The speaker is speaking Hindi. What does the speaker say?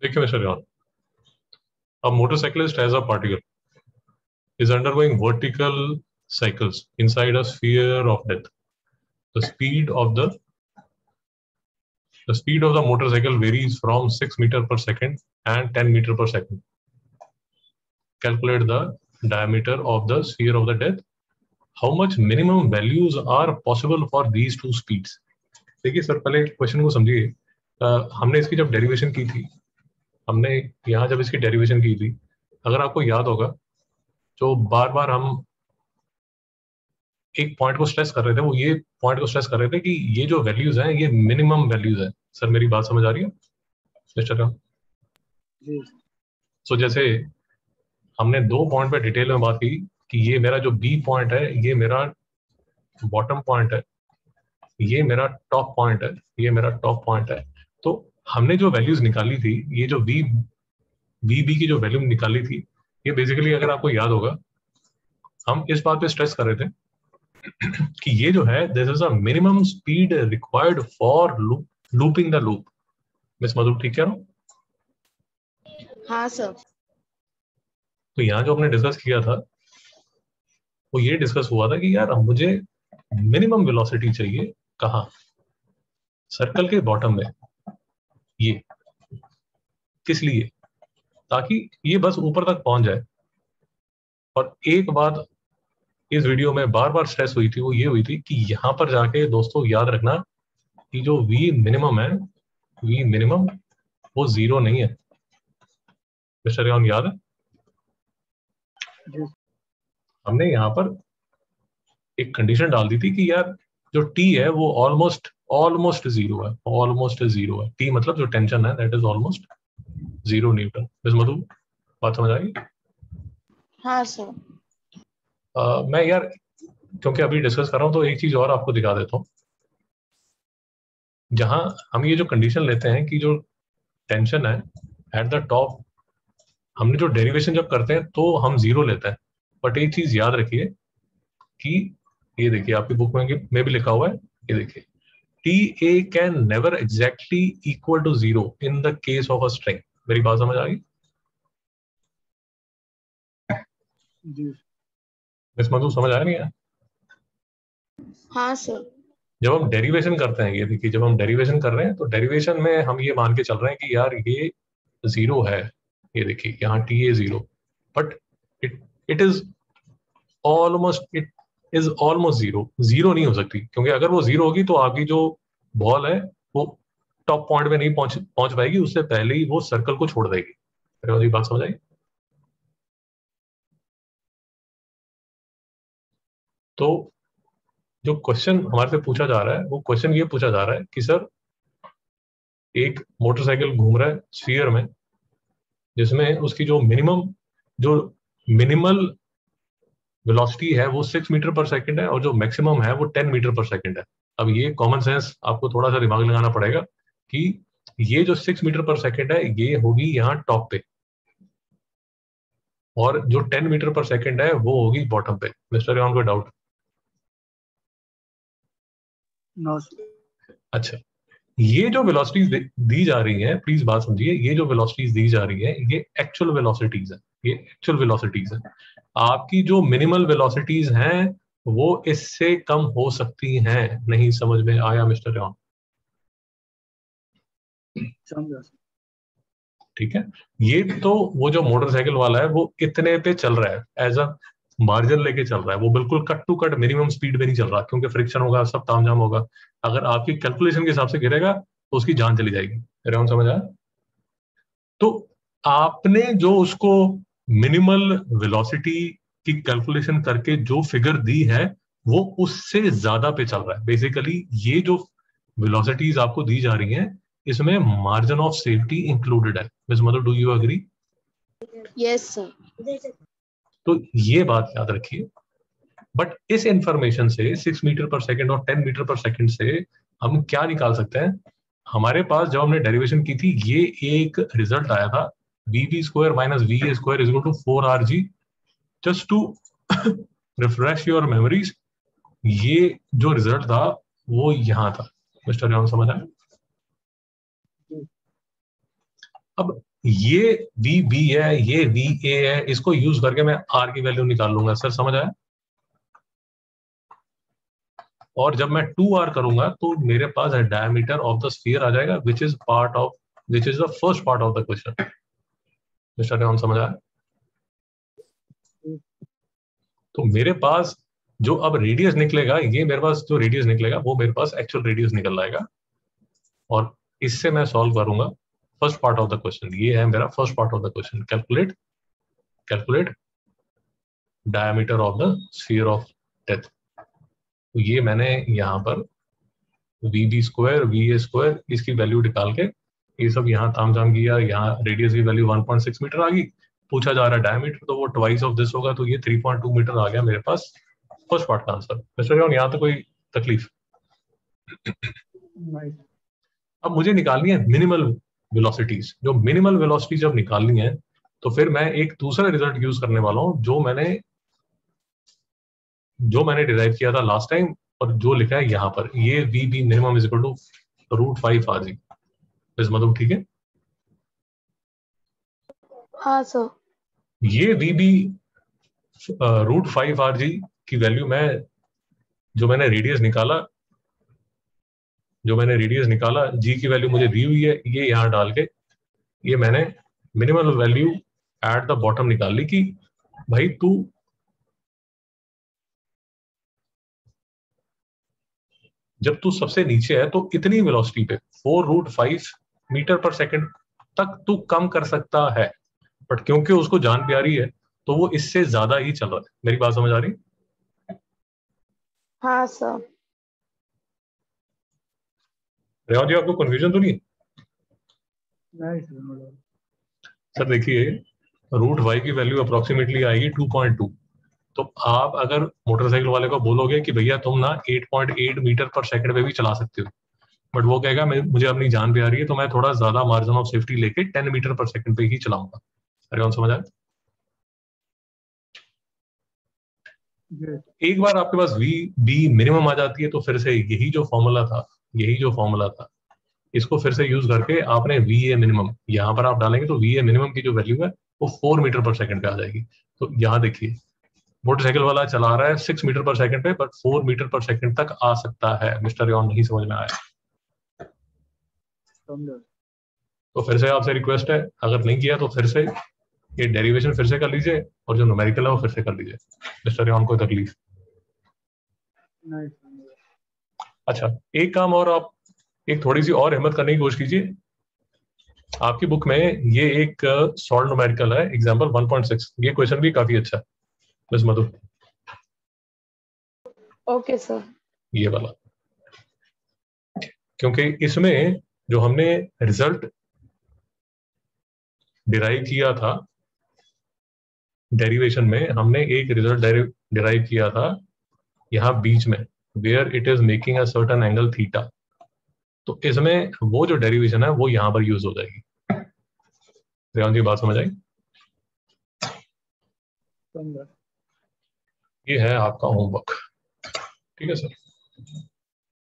देखिए mister John, a motorcyclist as a particle is undergoing vertical cycles inside a sphere of death. The speed of the motorcycle varies from 6 meter per second and 10 meter per second. Calculate the diameter of the sphere of the death. How much minimum values are possible for these two speeds? देखिए सर, पहले क्वेश्चन को समझिए। हमने इसकी जब डेरिवेशन की थी, हमने यहाँ जब इसकी डेरिवेशन की थी, अगर आपको याद होगा, जो बार बार हम एक पॉइंट को स्ट्रेस कर रहे थे, वो ये पॉइंट को स्ट्रेस कर रहे थे कि ये जो वैल्यूज हैं ये मिनिमम वैल्यूज है। सर मेरी बात समझ आ रही है मिस्टर राम? सो जैसे हमने दो पॉइंट पे डिटेल में बात की कि ये मेरा जो बी पॉइंट है, ये मेरा बॉटम पॉइंट है, ये मेरा टॉप पॉइंट है, ये मेरा टॉप पॉइंट है। तो हमने जो वैल्यूज निकाली थी, ये जो वी बी की जो वैल्यू निकाली थी, ये बेसिकली अगर आपको याद होगा, हम इस बात पे स्ट्रेस कर रहे थे कि ये जो है, this is a minimum speed required for looping the loop. Miss Madhu, ठीक कह रहा हूं? हाँ सर। तो यहाँ जो हमने डिस्कस किया था, वो ये डिस्कस हुआ था कि यार मुझे मिनिमम वेलोसिटी चाहिए। कहाँ? सर्कल के बॉटम में। ये किस लिए? ताकि ये बस ऊपर तक पहुंच जाए। और एक बात इस वीडियो में बार बार स्ट्रेस हुई थी, वो ये हुई थी कि यहां पर जाके दोस्तों याद रखना कि जो वी मिनिमम है, वी मिनिमम वो जीरो नहीं है। मिस्टर यॉन, याद है? हमने यहाँ पर एक कंडीशन डाल दी थी कि यार जो टी है वो ऑलमोस्ट जीरो है, ऑलमोस्ट जीरो है। टी मतलब जो टेंशन है, that is almost zero newton. Miss Madhu, बात समझ आई? हाँ सर। मैं यार क्योंकि अभी डिस्कस कर रहा हूं तो एक चीज और आपको दिखा देता हूँ। जहां हम ये जो कंडीशन लेते हैं कि जो टेंशन है एट द टॉप, हमने जो डेरिवेशन जब करते हैं तो हम जीरो लेते हैं। बट एक चीज याद रखिए कि ये देखिए आपकी बुक में भी लिखा हुआ है, ये देखिए, T A can never exactly equal to zero in the case of a string. मेरी बात समझ आ गई? मिस मधु, समझ आया नहीं है? हाँ सर। जब हम डेरिवेशन करते हैं, ये देखिए, जब हम डेरिवेशन कर रहे हैं तो डेरिवेशन में हम ये मान के चल रहे हैं कि यार ये जीरो है। ये देखिए यहाँ T A zero, but it it is almost zero. Zero नहीं हो सकती, क्योंकि अगर वो जीरो होगी तो आपकी जो बॉल है वो टॉप पॉइंट में नहीं पहुंच पाएगी, उससे पहले ही वो सर्कल को छोड़ देगी। मेरी बात समझ आई? तो जो क्वेश्चन हमारे से पूछा जा रहा है, वो क्वेश्चन ये पूछा जा रहा है कि सर एक मोटरसाइकिल घूम रहा है स्फीयर में, जिसमें उसकी जो मिनिमल वेलोसिटी है वो 6 मीटर पर सेकंड है, और जो मैक्सिमम है वो 10 मीटर पर सेकंड है। अब ये कॉमन सेंस आपको थोड़ा सा दिमाग लगाना पड़ेगा कि ये जो 6 मीटर पर सेकंड है ये होगी यहाँ टॉप पे, और जो 10 मीटर पर सेकंड है वो होगी बॉटम पे। मिस्टर यॉन, कोई डाउट? नो। अच्छा, ये जो वेलोसिटीज दी जा रही हैं, प्लीज बात समझिए, ये जो वेलोसिटीज दी जा रही है ये एक्चुअल वेलोसिटीज है, ये एक्चुअल वेलोसिटीज है। आपकी जो मिनिमल वेलोसिटीज हैं वो इससे कम हो सकती हैं। नहीं समझ में आया मिस्टर यॉन? ठीक है, ये तो वो जो मोटरसाइकिल वाला है वो इतने पे चल रहा है, एज अ मार्जिन लेके चल रहा है, वो बिल्कुल cut to cut minimum speed पे नहीं चल रहा, क्योंकि फ्रिक्शन होगा, सब तामझाम होगा। अगर आपकी कैलकुलेशन के हिसाब से गिरेगा तो उसकी जान चली जाएगी। रेवन, समझ आया? तो आपने जो उसको मिनिमल वेलोसिटी की कैलकुलेशन करके जो फिगर दी है वो उससे ज्यादा पे चल रहा है। बेसिकली ये जो वेलोसिटीज आपको दी जा रही हैं इसमें मार्जिन ऑफ सेफ्टी इंक्लूडेड है। Miss Madhu, do you agree? Yes sir. तो ये बात याद रखिए। बट इस इंफॉर्मेशन से 6 मीटर पर सेकंड और 10 मीटर पर सेकंड से हम क्या निकाल सकते हैं? हमारे पास जब हमने डेरिवेशन की थी ये एक रिजल्ट आया था, V square minus V A square is equal to 4RG। Just to refresh your memories, ये जो रिजल्ट था वो यहां था। मिस्टर जॉन, समझ आया? अब ये वी बी है, ये वी ए है, इसको यूज करके मैं आर की वैल्यू निकाल लूंगा। सर समझ आया? और जब मैं 2r करूंगा तो मेरे पास डायमीटर ऑफ द स्फीयर आ जाएगा, which is the first part of the question. Mister Ram समझ आया? तो मेरे पास जो अब रेडियस निकलेगा, ये मेरे पास जो रेडियस निकलेगा वो मेरे पास एक्चुअल रेडियस निकल आएगा, और इससे मैं सॉल्व करूंगा first part of the question. ये है मेरा first part of the question, calculate diameter of the sphere of death. तो ये मैंने यहाँ पर V B square V A square इसकी वैल्यू निकाल के ये सब यहाँ तामझाम किया। यहाँ रेडियस की वैल्यू 1.6 मीटर आ गई। पूछा जा रहा है डायमीटर, तो वो ट्वाइस ऑफ दिस होगा, तो ये 3.2 मीटर आ गया मेरे पास फर्स्ट पार्ट का आंसर। मिस्टर जॉन, यहाँ तो कोई तकलीफ? अब मुझे निकालनी है मिनिमल वेलोसिटीज। जो मिनिमल वेलोसिटी जब निकालनी है तो फिर मैं एक दूसरा रिजल्ट यूज करने वाला हूं जो मैंने डिराइव किया था लास्ट टाइम, और जो लिखा है यहाँ पर, ये V B minimum is equal to √5 rg। मतलब ठीक है? हाँ सर। ये वी बी √5 rg की वैल्यू जो मैंने रेडियस निकाला, जी की वैल्यू मुझे दी हुई है, ये यहाँ डाल के ये मैंने minimal value at the bottom निकाल ली कि भाई तू जब तू सबसे नीचे है तो इतनी वेलोसिटी पे 4√5 मीटर पर सेकंड तक तू कम कर सकता है, बट क्योंकि उसको जान प्यारी है तो वो इससे ज्यादा ही चल रहा है। मेरी बात समझ आ रही? हाँ सर। रेवान जी, आपको कंफ्यूजन तो नहीं? सर देखिए, √5 की वैल्यू अप्रोक्सीमेटली आएगी 2.2। तो आप अगर मोटरसाइकिल वाले को बोलोगे कि भैया तुम ना 8.8 मीटर पर सेकंड पे भी चला सकते हो, बट वो कहेगा मुझे अपनी जान पे आ रही है तो मैं थोड़ा ज्यादा मार्जिन ऑफ सेफ्टी लेके 10 मीटर पर सेकंड पे ही चलाऊंगा। अरे कौन समझ आया? एक बार आपके पास वी बी मिनिमम आ जाती है तो फिर से यही जो फॉर्मूला था इसको फिर से यूज करके आपने वी ए मिनिमम यहाँ पर आप डालेंगे तो वी ए मिनिमम की जो वैल्यू है वो 4 मीटर पर सेकंड पे आ जाएगी। तो यहाँ देखिए, मोटरसाइकिल वाला चला रहा है 6 मीटर पर सेकंड पे, बट 4 मीटर पर सेकंड तक आ सकता है। मिस्टर यॉन, नहीं समझ में आया? तो फिर से आपसे रिक्वेस्ट है, अगर नहीं किया तो फिर से ये डेरिवेशन फिर से कर लीजिए, और जो न्यूमेरिकल है वो फिर से कर लीजिए। मिस्टर यॉन को तकलीफ? अच्छा, एक काम और, आप एक थोड़ी सी और हिम्मत करने की कोशिश कीजिए। आपकी बुक में ये एक सॉल्व न्यूमेरिकल है, एग्जांपल 1.6। ये क्वेश्चन भी काफी अच्छा है मिस मधु, ओके सर। ये वाला, क्योंकि इसमें जो हमने रिजल्ट डिराइव किया था, डेरिवेशन में हमने एक रिजल्ट डिराइव किया था यहाँ बीच में, where it is making a certain angle theta. तो इसमें वो जो डेरिवेशन है वो यहाँ पर यूज हो जाएगी। रेवान जी, बात समझ आई? ये है आपका होमवर्क। ठीक है सर?